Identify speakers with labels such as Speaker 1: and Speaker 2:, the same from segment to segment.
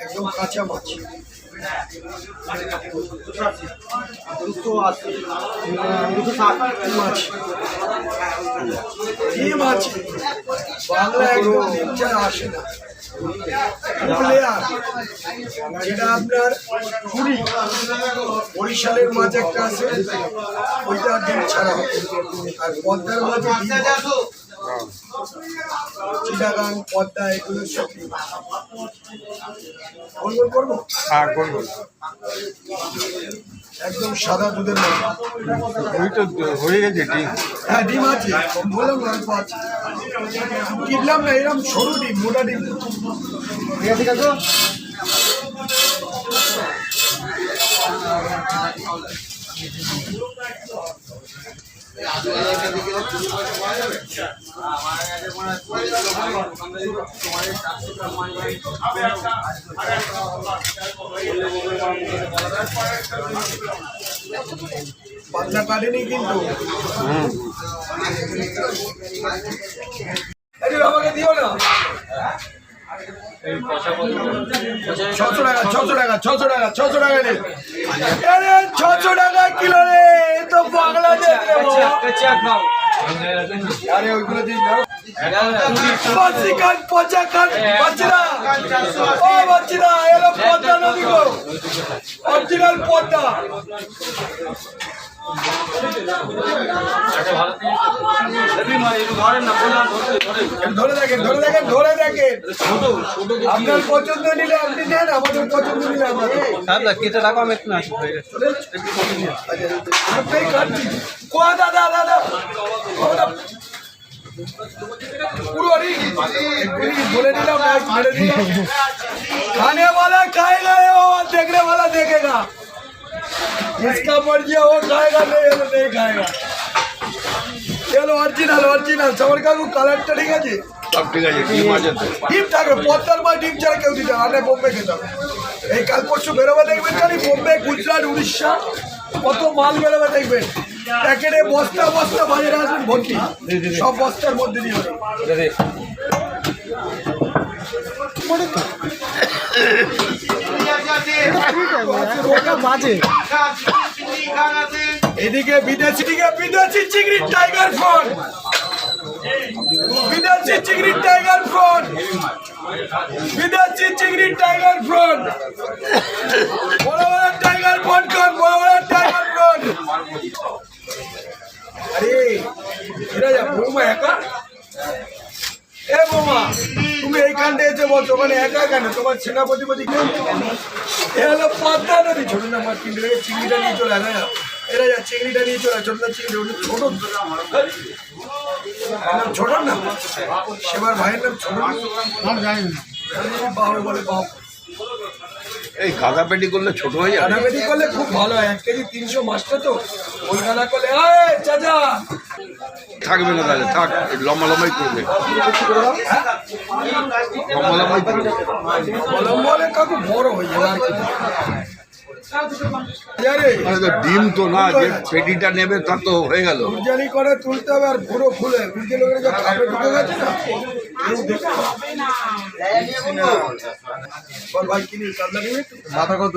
Speaker 1: একদম কাঁচা মাছ, মাছ বাংলা একদম ডিমটা আসে না, যেটা আপনার পুরী বরিশালের মাছ একটা আছে, ওইটা ডিম ছাড়া হবে। আর পদ্মার মাঝে চিটাগাং পদ্মা এগুলো সব গোল করবো, একদম সাদা দুধের মাছ।
Speaker 2: হয়ে গেছে ডিম?
Speaker 1: হ্যাঁ ডিম আছে, বললাম না অল্প আছে, কিনলাম না, এরকম সরু ডিম, মোটা ডিম। ঠিক আছে পাতলা কাটেনি কিন্তু, আমাকে দিও না। 600 টাকা 600 টাকা রে, 600 টাকা কিলো রে, তো বাংলাদেশ আরে ওইগুলো দিন দাও। অরিজিনাল পদ্মা, ধরে দেখেন আপনার পছন্দ নিলে আপনি নেন, আমাদের পছন্দ নিলে আমাদের
Speaker 2: কেটে রাখো, আমি একটু আসি।
Speaker 1: দাদা পুরো बोले दिला, खाने वाला खाएगा और देखने वाला देखेगा, जिसका मर्जी है वो खाएगा, नहीं खाएगा। चलो অরিজিনাল সবার কাকু কালারটা ঠিক আছে,
Speaker 2: সব ঠিক আছে, ডিম আছে তো,
Speaker 1: ডিম থাকবে, পদ্মার মাছ ডিম ছাড়া কেউ দিতে হবে, বোম্বে খেতে হবে। এই কাল পরশু বেরোবে দেখবেন, খালি বোম্বে, গুজরাট, উড়িষ্যা কত মাল বেরোবে দেখবেন, প্যাকেটে বস্তা বাজারে আসবেন ভর্তি, সব বস্তার মধ্যে দিয়ে এদিকে বিদেশি চিংড়ি টাইগার ফ্রন, বিদেশি চিংড়ি টাইগার ফ্রন, বড় বড় টাইগার ফ্রন কর, বড় বড় টাইগার ফ্রন। আরে এরা যা বৌমা একা, এ বৌমা তুমি এইখানটা এসে বলছো, ওখানে একা কেন, তোমার সেনাপতি কেউ? এ হলো পদ্মা নদী, ছোট না মাছ কিনতে চিংড়িটা নিয়ে চলে আসে, এরা যা চিংড়িটা নিয়ে চলে, ছোট না চিংড়ি, ছোট না, সেবার ভাইয়ের নাম ছোট, বাবু বলে বাবু।
Speaker 2: এই গাদা পেটি করলে ছোট হয়ে যায়,
Speaker 1: গাদা পেটি করলে খুব ভালো হয়, 1 কেজি 300 মাছটা তো, ওই গাদা করলে চাচা
Speaker 2: থাকবে না, তাহলে থাক, লম্বাই করবে,
Speaker 1: লম্বাই কাকু বড় হয়ে যাবে আর কি।
Speaker 2: ডিম তো না, যে পেটিটা নেবে তার তো হয়ে গেল,
Speaker 1: উর্জানি করে তুলতে হবে, আর পুরো খুলে উর্জে লোকের যা খাবে ঢুকে গেছে না, ভাই কিনি কাতলা নিবি,
Speaker 2: মাথা কত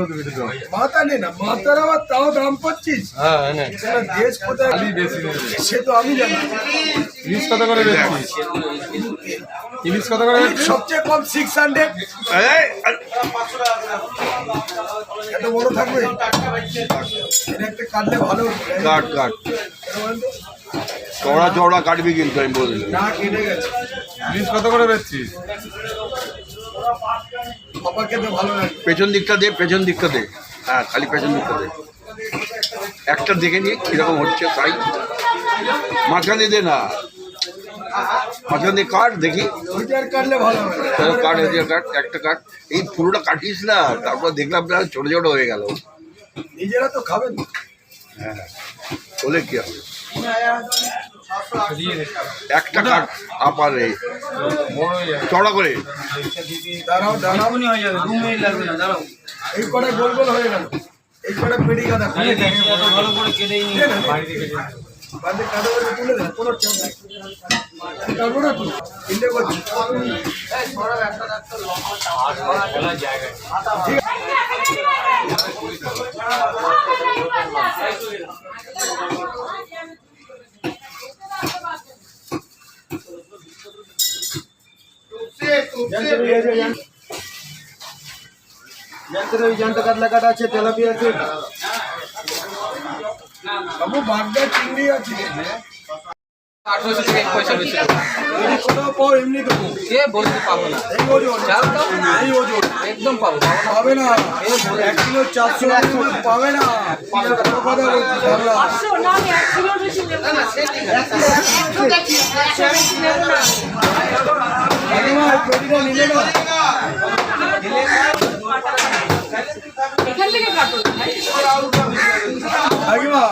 Speaker 1: মাথা নে না, মাথার আবার তাও দাম পাচ্ছিস, দেশ কোথায় সে তো আমি জানি।
Speaker 2: ইলিশ কত করে বেচছিস? ইলিশ কত করে?
Speaker 1: সবচেয়ে কম 600, এত বড় থাকবে, এটা একটা কাটলে ভালো,
Speaker 2: কাট চওড়া কাটবি কিন্তু, আমি বলে দিলাম।
Speaker 1: না কেটে গেছে।
Speaker 2: ইলিশ কত করে বেচছিস?
Speaker 1: বাবা খেতে ভালো লাগে।
Speaker 2: পেছন দিকটা দে, হ্যাঁ খালি পেছন দিকটা দে, একটা দেখে নিয়ে কিরকম হচ্ছে তাই, মাঝখানে দে না, মাঝখানে কাট দেখি,
Speaker 1: কাটলে ভালো হয়,
Speaker 2: কাট একটা কাট, এই পুরোটা কাটিস না, তারপর দেখলাম ছোট হয়ে গেল,
Speaker 1: নিজেরা তো খাবেন।
Speaker 2: হ্যাঁ বলে কি হবে, একটা কাট আপারে চড়া করে।
Speaker 1: দাঁড়াও দাঁড়াও, এই কটা গোল গোল হয়ে গেল, এই কটা পেড়ি গাদা বাদে কাদা করে তুলে দেন, কোনো চাপ নাই। তারপরে তুই তিনটে করছি। কাটা আছে, তেলাপিয়া আছে, বাবু বাগদা চিংড়ি আছে।
Speaker 3: 1800 থেকে পয়সা বেশি
Speaker 1: এমনি কোথাও পাও, এমনি দেবো।
Speaker 3: কে বলতে পাবো না,
Speaker 1: এই ওজন, এই ওজন
Speaker 3: একদম পাবো
Speaker 1: পাবে না। 1 কিলো 400 গ্রাম পাবে না। কোনো কথা বলছি বাংলা। কাকিমা, এই পেটিটা নিলে না?
Speaker 4: এখান থেকে কাটো
Speaker 1: কাকিমা,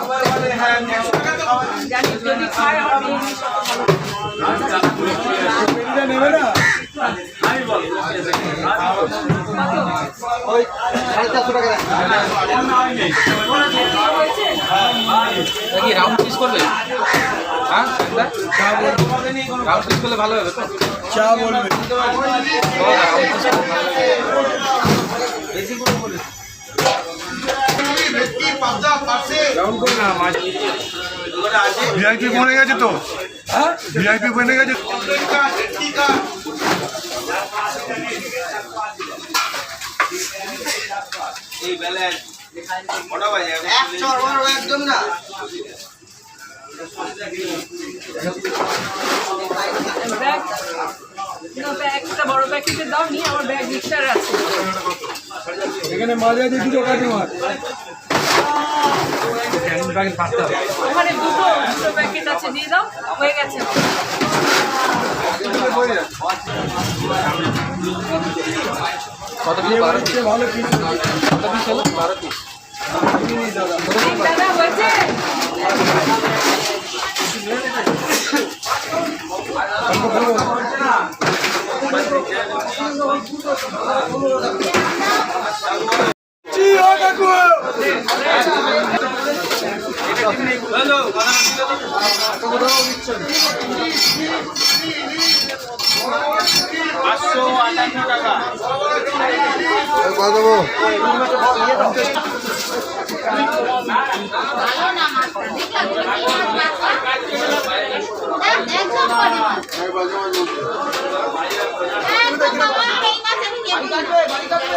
Speaker 4: জানি যদি খায় আমার
Speaker 1: পেটিটা নেবে না?
Speaker 3: কি রাউন্ড পিস করবে? হ্যাঁ
Speaker 1: চা বলবে,
Speaker 3: রাউন্ড পিস করলে ভালো হবে তো।
Speaker 1: চা বলবে। রাউন্ড করে না মাছ।
Speaker 5: ভিআইপি বনে গেছে তো,
Speaker 1: হ্যাঁ,
Speaker 5: ভিআইপি বনে গেছে।
Speaker 4: একটা বড় প্যাকেটে দাও নি, আমার ব্যাগ রিক্সার আছে।
Speaker 1: এখানে মাঝে আছে দুটো কাকিমা।
Speaker 4: ওখানে দুটো প্যাকেট আছে, দিয়ে দাও, হয়ে গেছে।
Speaker 3: কত পিস? 12 পিস।
Speaker 1: ভালো কিছু
Speaker 3: কত পিস হলো? 12 পিস।
Speaker 4: দাদা হয়েছে?
Speaker 1: কাকু,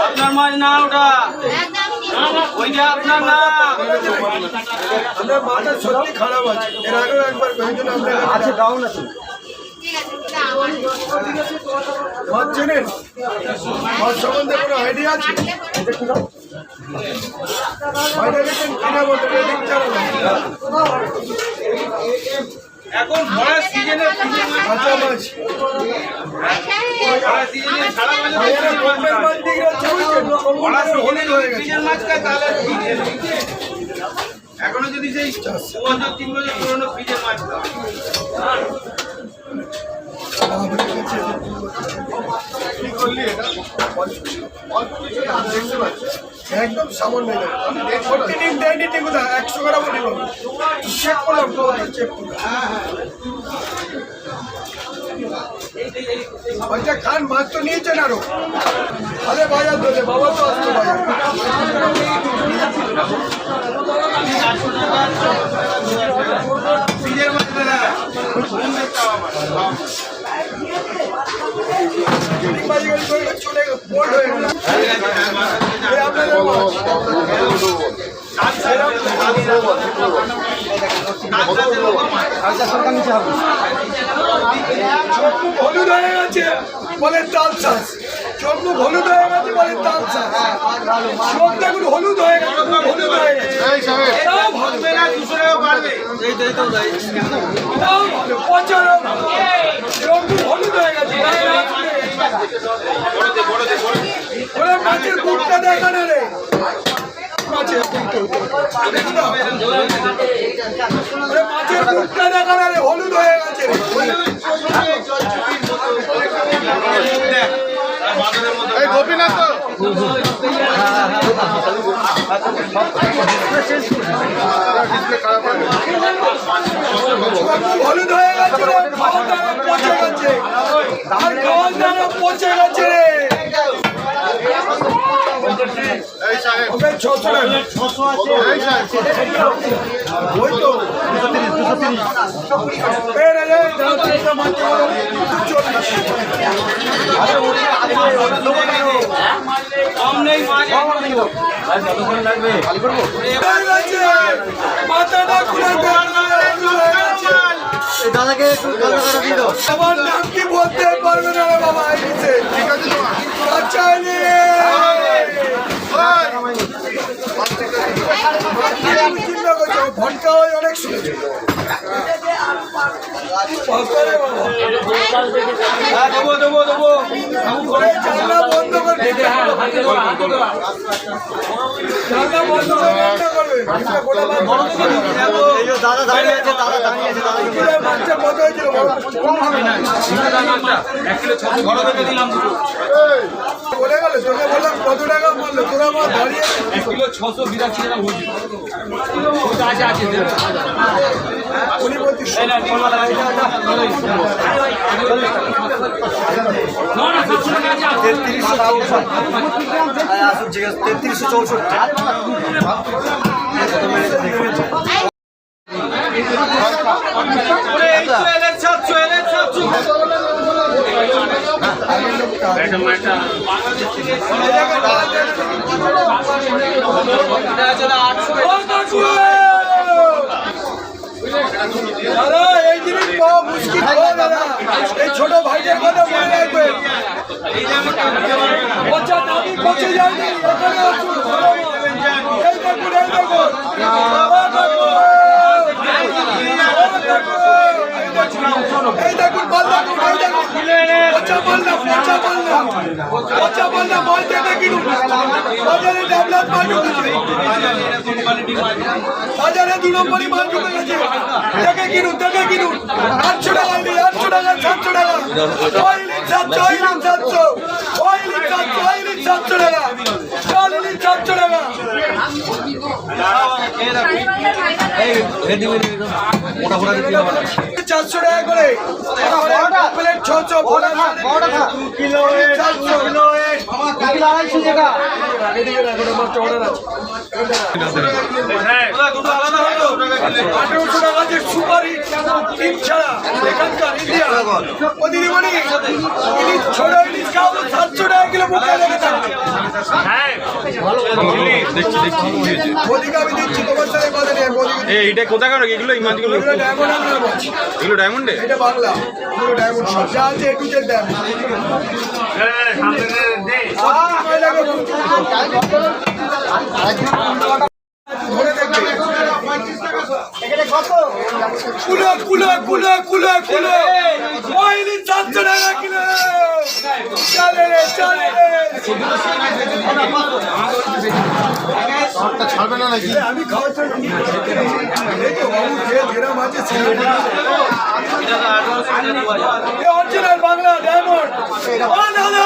Speaker 6: আপনার মাছ না ওটা, ওইটা আপনার না।
Speaker 1: আপনার মাথা সত্যি খারাপ আছে। এর আগেও একবার কয়েকজন আপনার কাছে দাও না। তুমি মাছ চেনেন? মাছ সম্বন্ধে কোনো আইডিয়া আছে? মাছটা দেখেন কিনা বলতে রেডিং চালানো
Speaker 6: এখন ভরার সিজনে
Speaker 1: কাঁচা মাছ।
Speaker 6: ভরার সিজনে সারা বছর
Speaker 1: ভাইয়েরা গল্পের মাছ দিয়ে গেছে, বুঝছেন?
Speaker 6: ভরার
Speaker 1: হলুদ হয়ে গেছে।
Speaker 6: ফ্রিজের মাছ খায় তাহলে এখনো যদি সেই 2 বছর 3 বছর পুরনো ফ্রিজের মাছ খায়।
Speaker 1: কি করলি এটা? একদম সামান্য প্রতিদিন দেয়নি ঠিক কথা, 100 গ্রাম দিব। চেক করলাম তো, চেক করলাম। ওইটা খান, মাছ তো নিয়েছেন আরো। আরে বাজার দোলে, বাবা তো আসতো বাজার।
Speaker 6: ফ্রিজের মাছ বেলা
Speaker 1: চলে বোর্ড হয়ে গেল। এই আপনাদের মাছ। চোখ হলুদ হয়ে গেছে বলে তাল চাষ, চোখ হলুদ হয়ে গেছে বলে তাল চাষ। চোখ দেখুন হলুদ হয়ে গেছে, হলুদ হয়ে গেছে। এটাও ভালো,
Speaker 6: বেলা 200 টাকা বাড়বে।
Speaker 1: এটাও ভালো, পচারও ভালো। চোখ হলুদ হয়ে গেছে। ওরা মাছের বুকটা দেখা না রে, মাছের বুকটা দেখা না রে, হলুদ হয়ে গেছে। হলুদ হয়ে গেছে রে, খাওয়ার দানা পচে গেছে, আর খাওয়ার দানা পচে গেছে রে। ওকে 600 টাকা। ওই তো এই রে, এই দাও তো একটা মাত্র 40।
Speaker 6: কম নেই মাছ
Speaker 1: হয়ে গেছে, মাথাটা খুলে
Speaker 7: দাদাকে একটু কালকে দিয়ে দাও।
Speaker 1: আমার নাম কি বলতে পারবে না রে বাবা, এই নিচে আচ্ছা রে চিন্তা করছো, ভটকা হয় অনেক শুনেছি। জানলা বন্ধ করবে, জানলা বন্ধ করবে।
Speaker 7: দাদা দাঁড়িয়ে আছে, দাদা দাঁড়িয়ে আছে, দাদা
Speaker 1: মাছটা কত হয়েছিল বলে গেল, তোকে বললাম কত টাকা মারলো, তোরা আমার দাঁড়িয়ে উনি বলছিস
Speaker 7: আসুন, ঠিক আছে 3364।
Speaker 1: দাদা এই জিনিস পাওয়া মুশকিল। দাদা এই ছোট ভাইদের কথা মনে রাখবে, পচা দাবি পচে যায়নি, এখানে আসুন। এই দেখুন, এই দেখুন, এই দেখুন মাল, দেখুন এই দেখুন, পচা মাল না, পচা মাল না, পচা মাল না, মাল দেখে কিনুন। বাজারে ডেভেলপ মাল ঢুকেছে, বাজারে 2 নম্বরই মাল ঢুকে গেছে, দেখে কিনুন, দেখে কিনুন। 800 টাকা, 800 টাকা, 700 টাকা, অয়েলিন 700, অয়েলিন 700, অয়েলিন 700, অয়েলিন 700 টাকা, অয়েলিন 700 টাকা। 400 টাকা করে, প্লেট 600, বড়া 400 কিলো,
Speaker 7: 250 টাকা।
Speaker 1: আঠারোশো টাকা যে সুপারি ডিম ছাড়া এখানকার ইন্ডিয়া প্রতিদিনই ইলিশ ছোট ইলিশ খাওয়াবো 700 টাকা কিলো মুখে লেগে থাকবে। মোদিকে আমি দিচ্ছি, তোমার সাথে কথা নেই। মোদিকে
Speaker 5: এইটা কোথাকার এগুলো ইমানগুলো
Speaker 1: ডায়মন্ড আমরা বলছি,
Speaker 5: এগুলো ডায়মন্ডে
Speaker 1: এটা বাংলা, পুরো ডায়মন্ড সব যা আছে একটু যে ডায়মন্ড। ধরে দেখবে কুলো কুলো কুলো কুলো কুলো অয়েলিন 700 টাকা কিলো। চলে রে, চলে রে।
Speaker 5: ছাড়বে না নাকি?
Speaker 1: আমি খাওয়ার জন্য এই তো বাবু খেয়ে ঘেরাম আছে, অরিজিনাল বাংলা ডায়মন্ড। ও দাদা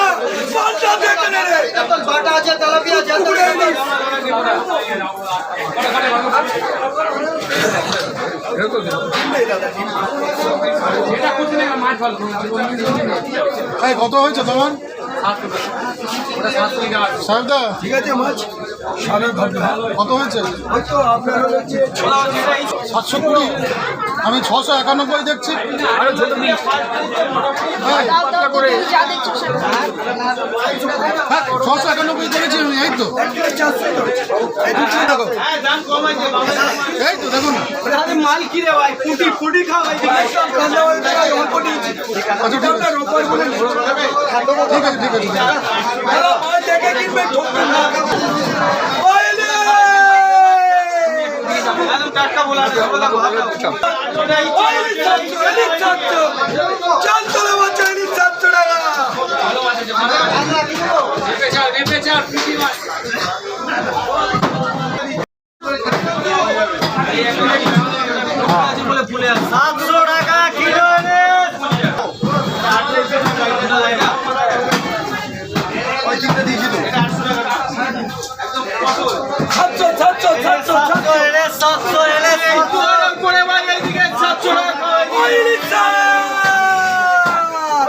Speaker 1: পাঁচটা দেখেন রে,
Speaker 7: বাটা আছে, তেলাপিয়া আছে,
Speaker 1: পুকুরে ইলিশ। এই দাদা
Speaker 5: কত হয়েছে তোমার সাহেবদা?
Speaker 1: ঠিক আছে মাছ সারা ঘন্টা
Speaker 5: কত হয়েছে?
Speaker 1: হয়তো আপনার হচ্ছে
Speaker 5: 720। আমি 691 দেখছি। হ্যাঁ, 691 দেখেছি আমি। এই তো, এই তো দেখুন।
Speaker 6: মাল কি রে ভাই, ফুটি ফুটি খাওয়া
Speaker 5: আচ্ছা ঠিক আছে, ঠিক আছে, ঠিক আছে।
Speaker 6: টাটকা বলা ফুলে 700 টাকা কিলো রে।
Speaker 1: সাতশো সাতশো সাতশো সাতশো
Speaker 7: এলে 700 এলে 700
Speaker 6: করে ভাই এইদিকে 700 টাকা খাওয়াই দিই।
Speaker 1: ওই ইলিশ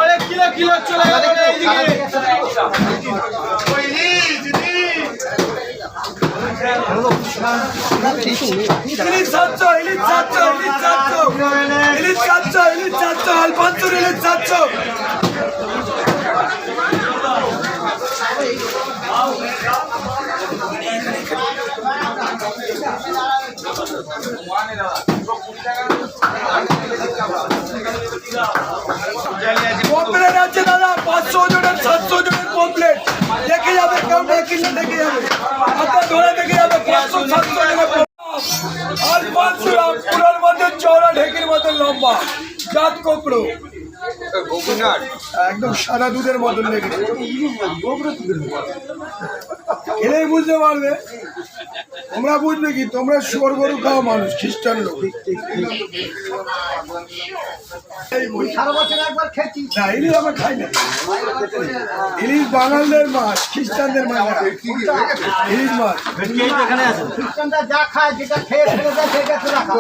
Speaker 6: ওরে কিলো কিলো চলে গেল রে এইদিকে।
Speaker 1: ইলিশ সাতশো ইলিশ সাতশো ইলিশ সাতশো ইলিশ সাতশো ইলিশ সাতশো আলফানসুর ইলিশ সাতশো পমপ্লেট আছে দাদা 500 জনের 700 জনের পমপ্লেট দেখে যাবে কেউ দেখে দেখে যাবে আপনার ধরে দেখে যাবে 500 700 জনের আর 500 পুরার মধ্যে চওড়া ঢেকির মতো লম্বা জাত কোপড়ো একদম সাদা দুধের মতন লেগে খেলেই বুঝতে পারবে তোমরা বুঝবে কি তোমরা শুয়োর গরু খাও মানুষ খ্রিস্টান লোক না ইলিশ আমরা খাই না ইলিশ বাঙালদের মাছ খ্রিস্টানদের মাছ না। ইলিশ মাছ
Speaker 7: খ্রিস্টানরা যা খায় যেটা খেয়ে ফেলে দেয় সেটা তো রাখা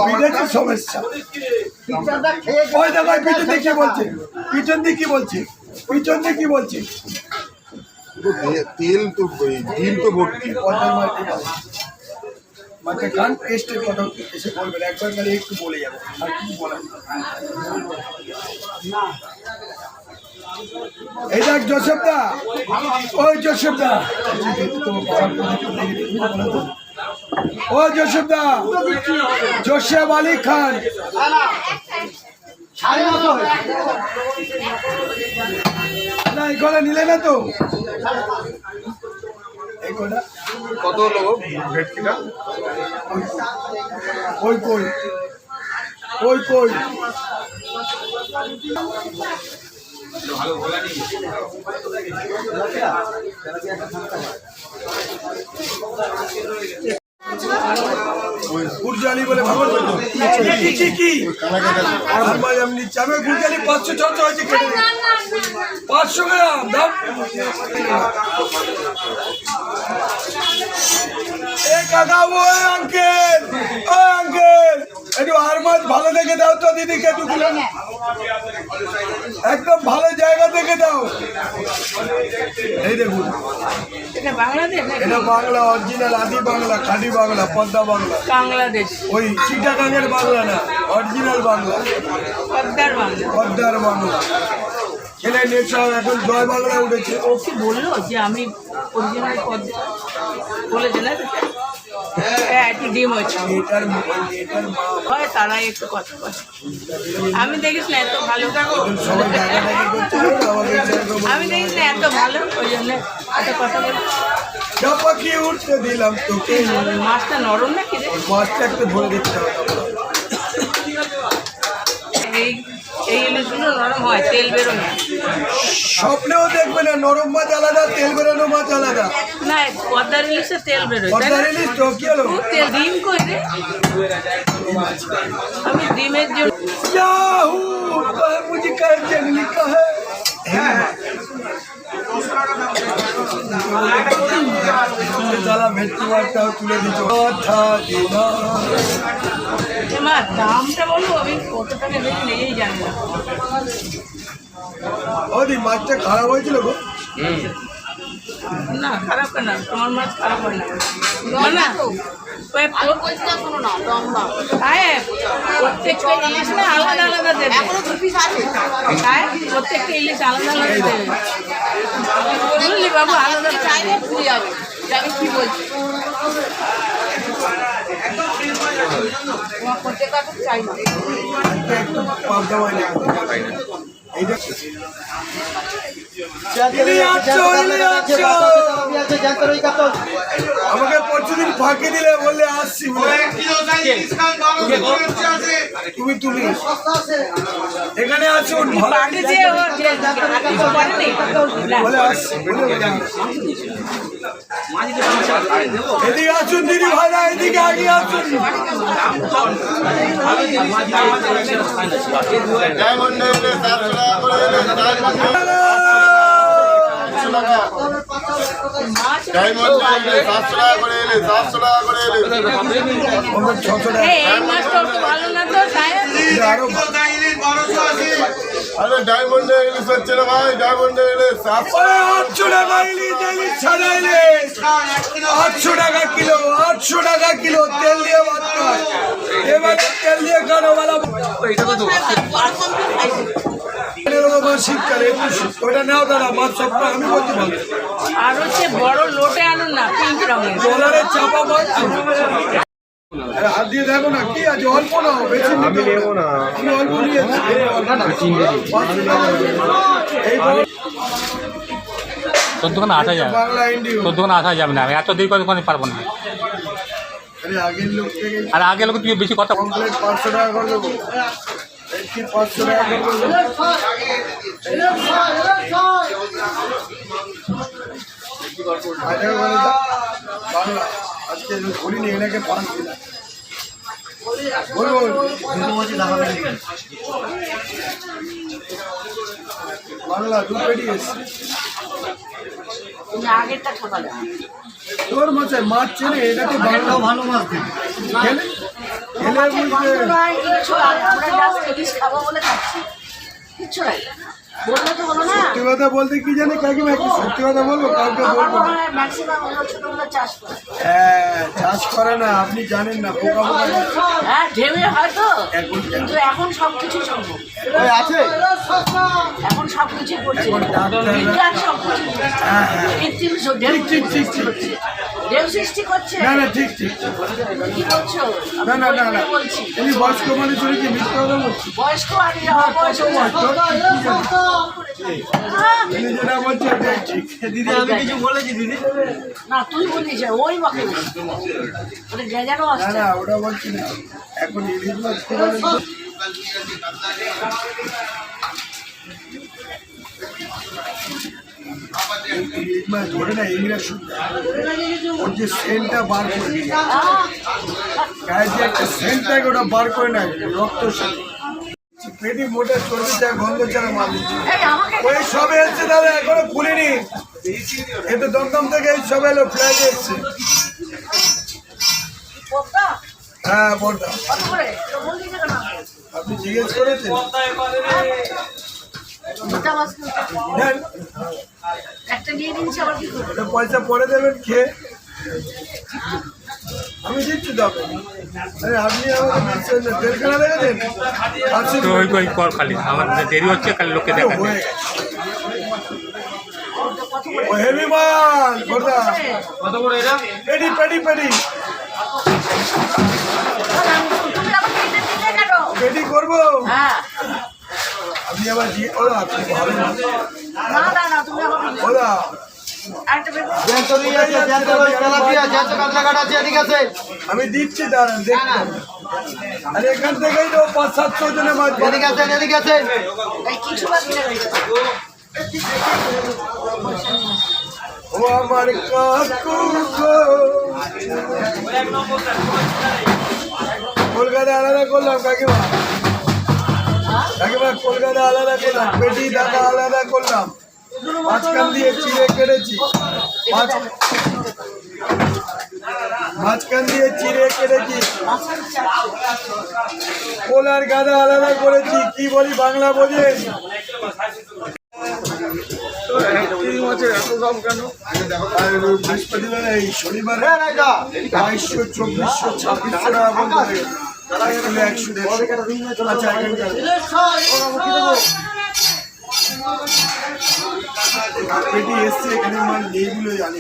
Speaker 1: বিদেশি সমস্যা
Speaker 7: খ্রিস্টানরা খেয়ে
Speaker 1: ওই দেখো পিছন দিয়ে কি বলছে পিছন দিয়ে কি বলছে পিছন দিয়ে কি বলছে
Speaker 5: তেল তো ডিম তো ভর্তি
Speaker 1: পদ্মার মাটি মাঝে খান টেস্টের কথা এসে বলবেন একবার খালি একটু বলে যাবো আর কি বলেন এই দেখ জোসেফ দা ওই জোসেফ দা ও জোসেফ দা জোসেফ আলী খান না এখানে নিলে না তো
Speaker 5: কত হলো ভেটকিটা
Speaker 1: ওই কই ওই কই গুরজালি বলে ভাবো কি কি আর ভাই আমি নিচ্ছি আমি গুরজালি 500 600 হয়েছে কেটে 500 গ্রাম দাম এ কাকা ও আঙ্কেল একটু আর মাছ ভালো দেখে দাও তো দিদিকে 2 কিলো একদম ভালো জায়গা দেখে দাও এই দেখুন
Speaker 4: এটা বাংলাদেশ
Speaker 1: এটা বাংলা অরিজিনাল আদি বাংলা খাঁটি বাংলা পদ্মা বাংলা
Speaker 4: বাংলাদেশ
Speaker 1: ওই চিটাগাঙের বাংলা না অরিজিনাল বাংলা
Speaker 4: পদ্মার বাংলা
Speaker 1: পদ্মার বাংলা ছেলে নেশা এখন জয় বাংলা উঠেছে
Speaker 4: ও কি বললো যে আমি অরিজিনাল পদ্মা বলেছে না হ্যাঁ একটু ডিম হচ্ছে
Speaker 1: এটার মা
Speaker 4: হয় তারাই একটু কথা বলে আমি দেখিস না এত ভালো
Speaker 1: সবাই ডাকাডাকি করছে আমাকে সেরকম
Speaker 4: আমি দেখিস না এত ভালো ওই জন্য এত কথা বলে
Speaker 1: যা পাখি উঠতে দিলাম তোকে
Speaker 4: মাছটা নরম না কি রে
Speaker 1: মাছটা একটু ধরে দিতে হবে
Speaker 4: এই এই ইলিশগুলো নরম হয় তেল বেরোয় না
Speaker 1: স্বপ্নেও দেখবে না নরম মাছ আলাদা তেল বেরোনো মাছ আলাদা
Speaker 4: না পদ্মার ইলিশে তেল বেরোয় তাই
Speaker 1: পদ্মার
Speaker 4: না?
Speaker 1: ইলিশ তো কি হলো
Speaker 4: তেল ডিম কই রে আমি ডিমের জন্য
Speaker 1: याहू मुझे कह जंगली का है चला भेटती वाटता तुले दितो था दिना
Speaker 4: মা দামটা বলবো আমি কত টাকা বেশি নেই জানি না
Speaker 1: ওদি মাছটা খারাপ হয়েছিল গো
Speaker 4: না খারাপ না তোমার মাছ খারাপ হয় না না প্রত্যেকটা ইলিশ না আলাদা আলাদা দেবে প্রত্যেকটা ইলিশ আলাদা আলাদা দেবে বুঝলি বাবু আলাদা চাইলে ভুলে যাবে আমি কি বলছি চাই না
Speaker 1: একটু পাবদা হয়নি এইটা আমাকে প্রতিদিন ফাঁকি দিলে বললে আসছি বলে তুমি তুমি এখানে আসুন
Speaker 4: বাড়ি যে
Speaker 1: বলে আসছি এদিকে আসুন দিদি ভাইরা এদিকে আগে আসুন
Speaker 5: টাকা
Speaker 4: মাছ
Speaker 5: ডায়মন্ড এলে 700 টাকা করে এলে 700 টাকা করে এলে
Speaker 1: ওদের 600 টাকা
Speaker 4: এই মাছটা তো ভালো না তো সাহেব।
Speaker 1: এটা আরো
Speaker 5: আরে ডায়মন্ড এলে হচ্ছে না ভাই ডায়মন্ড এলে 700
Speaker 1: ওরে 800 টাকা ইলিশ ইলিশ ছাড়া ইলিশ 800 টাকা কিলো 800 টাকা কিলো তেল দিয়ে ভাত খায় এবারে তেল দিয়ে খানো वाला
Speaker 3: এটা তো
Speaker 1: শীতকালে ওটা নাও দাদা মাছ সবটা আমি বলতে পারবো
Speaker 4: আর হচ্ছে বড় লোটে আনুন না পিঙ্ক রঙের।
Speaker 1: ডলারের চাপা মাছ আরে হাত দিয়ে দেখো না কি আছে অল্প না বেশি নিতে হবে না আমি অল্প নিয়েছি এই
Speaker 8: তোর দোকানে আসা যাবে
Speaker 1: বাংলা ইন্ডিয়া
Speaker 8: তোর দোকানে আসা যাবে না আমি এত দেরি করে দোকানে পারবো না
Speaker 1: আরে আগের লোক থেকে
Speaker 8: আর আগে লোক তুই বেশি কথা
Speaker 1: কমপ্লিট 500 টাকা করে দেবো কি 500 টাকা করে দেবো হাজার বলে দাও বাংলা আজকে ঘুরিনি এনাকে 5 দিলাম বলবো বাংলা 2 পেটি এসছে
Speaker 4: তুমি আগেরটা খাবা না।
Speaker 1: তোর মাছে মাছ চেনে এটা তো বাংলা ভালো মাছ খেলে খেলে বুঝবে
Speaker 4: নয়, কিচ্ছু নাই, আমরা just ইলিশ খাবো বলে খাচ্ছি। কিচ্ছু নাই। বললে তো বলো না।
Speaker 1: সত্যি কথা বলতে কি জানি কাকিমা কি সত্যি কথা বলবো কাউকে
Speaker 4: আমার
Speaker 1: বলবো
Speaker 4: মনে
Speaker 1: না।
Speaker 4: হয় maximum হলো ছোটগুলো চাষ করে।
Speaker 1: হ্যাঁ চাষ করে না আপনি জানেন না পোকা পোকা
Speaker 4: হ্যাঁ, ঢেউয়ে হয়তো,
Speaker 1: এখন
Speaker 4: কিন্তু এখন সবকিছু সম্ভব।
Speaker 1: আছে
Speaker 4: এখন সবকিছু করছে।
Speaker 1: এখন ডাক্তাররা-
Speaker 4: বিজ্ঞান সবকিছু করছে।
Speaker 1: হ্যাঁ হ্যাঁ
Speaker 4: কৃত্রিম ঢেউ
Speaker 1: ঠিক, ঠিক,
Speaker 4: সৃষ্টি
Speaker 1: ঠিক।
Speaker 4: করছে। ঢেউ সৃষ্টি করছে।
Speaker 1: না না ঠিক ঠিক
Speaker 4: কি বলছো?
Speaker 1: না না না না
Speaker 4: বলছি।
Speaker 1: তুমি বয়স্ক মানুষ হলে কি মিথ্যা কথা বলছি
Speaker 4: বয়স্ক আগে অবয়স্ক
Speaker 1: তুমি যেটা বলছো ওটাই ঠিক
Speaker 7: দিদি আমি কিছু বলেছি দিদি
Speaker 4: না, তুই বলিস ওই বকে ওটা গেজানো
Speaker 1: না
Speaker 4: আসছে।
Speaker 1: না ওটা বলছি না এখন ইলিশ মাছ খেয়ে বলে ইলিশ মাছ ধরে না ইংরেজ শুনতে ওর যে সেন্টটা বার করে গায়ে যে একটা সেন্ট থাকে ওটা বার করে না রক্ত সাথে পেটি মোটা চর্বি চা গন্ধ ছাড়া মাল দিচ্ছে
Speaker 4: এই আমাকে
Speaker 1: ওই সবে এসছে দাদা এখনো খুলিনি এটা দমদম থেকে এই সবে এলো ফ্লাইট এসছে
Speaker 4: পোক্তা
Speaker 1: হ্যাঁ বলতাম
Speaker 4: কত করে তো বললি না কেন?
Speaker 1: আপনি জিজ্ঞেস করেছেন
Speaker 4: দুটা মাছ কিনতে।
Speaker 1: নেন
Speaker 4: একটা নিয়ে নিচ্ছি আবার কি করবো?
Speaker 1: ওটা পয়সা পরে দেবেন খেয়ে আমি দিচ্ছি তো আপনাকে আরে আপনি আমাকে দিচ্ছেন না তেলখানা দেখেছেন আশি
Speaker 8: তো ওই ওই কর খালি আমার দেরি হচ্ছে খালি লোককে দেখা
Speaker 1: হয়ে গেছে ও হেভি মাল বড়দা
Speaker 3: কত করে এটা?
Speaker 1: পেডি পেডি পেডি
Speaker 4: তুমি আমাকে এটা দিলে কেন?
Speaker 1: পেডি করবো
Speaker 4: হ্যাঁ,
Speaker 1: আপনি আবার ওরা আপনি ভালো না
Speaker 4: না না না, তুমি আমাকে
Speaker 1: ওরা
Speaker 4: একটা বের করো।
Speaker 1: আমি দিচ্ছি দাঁড়ান দেখতে আর এখান থেকেই তো 500-700 জনের মাছ
Speaker 4: এই কিছু বাকি নেই।
Speaker 1: ও আমার কাকু গো। কলকাতা আলাদা করলাম কাকিমা কাকিমা কলকাতা আলাদা করলাম পেটি দাদা আলাদা করলাম মাঝখান দিয়ে চিড়ে কেটেছি মাঝখান দিয়ে চিড়ে কেটেছি কোলার গাদা আলাদা করেছি কি বলি বাংলা বোঝেন আর বৃহস্পতিবার এই শনিবার 2200 2400 2600 টাকা বন্ধ হয়ে গেল 100 150 আচ্ছা এখানকার পেটি এসছে এখানে মাল নেইগুলো জানি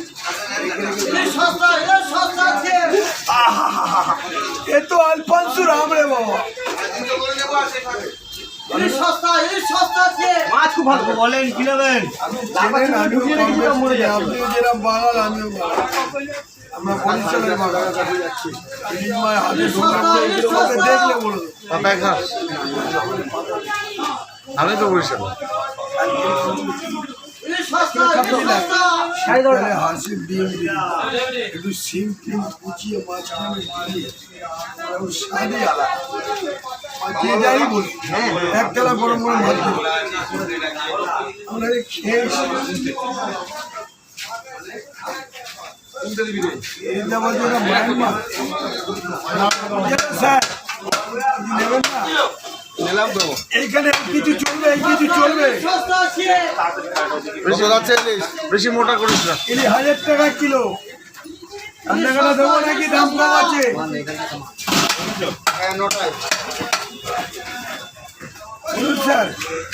Speaker 1: এ তো আলফানসু রাম রে বাবা
Speaker 7: মাছ খুব ভালো বলেন কি নেবেন
Speaker 1: জানেন আমিও আপনিও যেরকম বাঙাল আমিও বাঙাল আমরা বরিশালের বাঙাল ইলিশ মাছ হাতে ঢোকাবো এগুলো ওকে দেখলে বলে দেবো
Speaker 2: পাতায় ঘাস আমি তো বরিশাল
Speaker 1: শীতকালে হাঁসের ডিম দিই একটু সিম টিম কুচিয়ে মাঝখানে দিয়ে ওর স্বাদই আলাদা আর যে যাই বলি একতলা গরম গরম ভাত দিই আমরা খেয়ে এটা বলছে না মায়ানমার স্যার নেবেন না
Speaker 5: নিলাম তো
Speaker 1: এইখানে কিছু চলবে এই কিছু চলবে
Speaker 2: বেশি বেশি মোটা করিস না।
Speaker 1: ইনি 1000 টাকা কিলো রান্নাঘাটা দেবো নাকি দাম কম আছে বলুন স্যার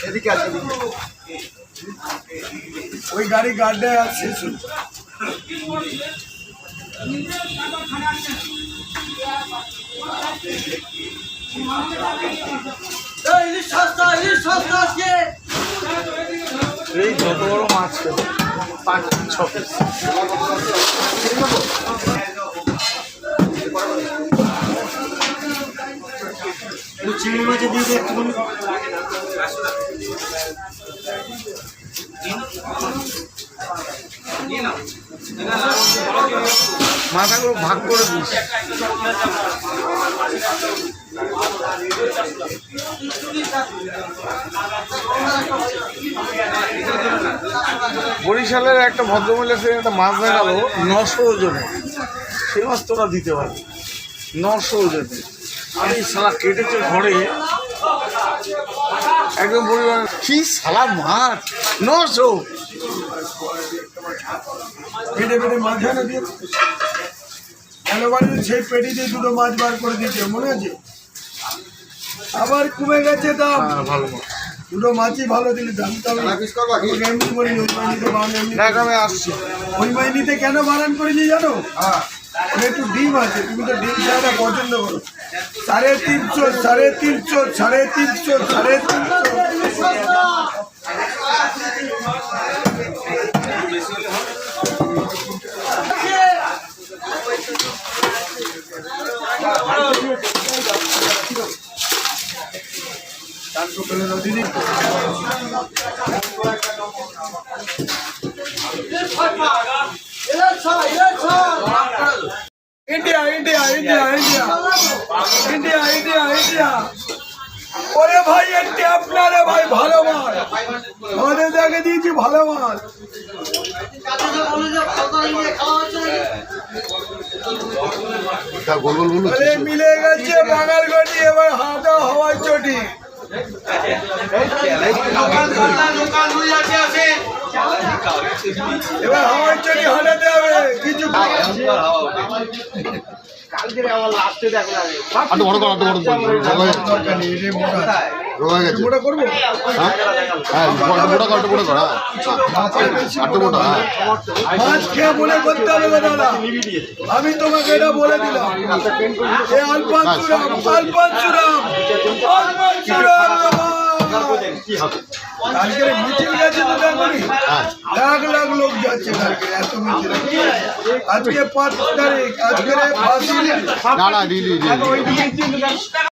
Speaker 5: এদিকে আছে
Speaker 1: ওই গাড়ি গাড্ডায় আছে
Speaker 5: এই যত বড় মাছ 5-6 পিস
Speaker 7: চিংড়ি মাছে দিয়ে একটু
Speaker 2: মাথাগুলো ভাগ করে দিস। বরিশালের একটা ভদ্রমহিলা সে একটা মাছ দেখা গেল 900 ওজনে, সে মাছ তোরা দিতে পারবি 900 ওজনে। আমি সালা কেটেছে ঘরে একদম পরিমাণ কি সালা মাছ 900।
Speaker 1: পেটে পেটে মাছ হয় না দিয়ে এলোবাড়ি সেই পেটি দিয়ে দুটো মাছ বার করে দিয়েছে মনে আছে আবার কমে গেছে দাম
Speaker 2: ভালো মাছ
Speaker 1: দুটো মাছই ভালো দিলে দাম তাহলে এমনি করি ওই মাইনিতে বাড়ান এমনি
Speaker 2: না আমি আসছি।
Speaker 1: ওই মাইনিতে কেন বাড়ান করেছি জানো ওটা একটু ডিম আছে তুমি তো ডিম ছাড়া পছন্দ করো 350 350 দিদি India India India India India India India ওরে ভাই এটি আপনারে ভাই ভালো মাল আমাদের দেখে দিয়েছি ভালো মাল আরে মিলে গেছে বাঙাল গটি এবার হাতে হওয়ার চটি এবার হওয়ার চটি হাঁটাতে হবে কিছু মোটা করবো মাছ খেয়ে মনে করতে হবে গো দাদা আমি তোমাকে এটা বলে দিলাম এ আলপানচুরাম কালকে মিছিল গেছে তো দেখনি লাখ লাখ লোক যাচ্ছে কালকে এত মিছিল আজকে 5 তারিখ আজকে ফাঁসি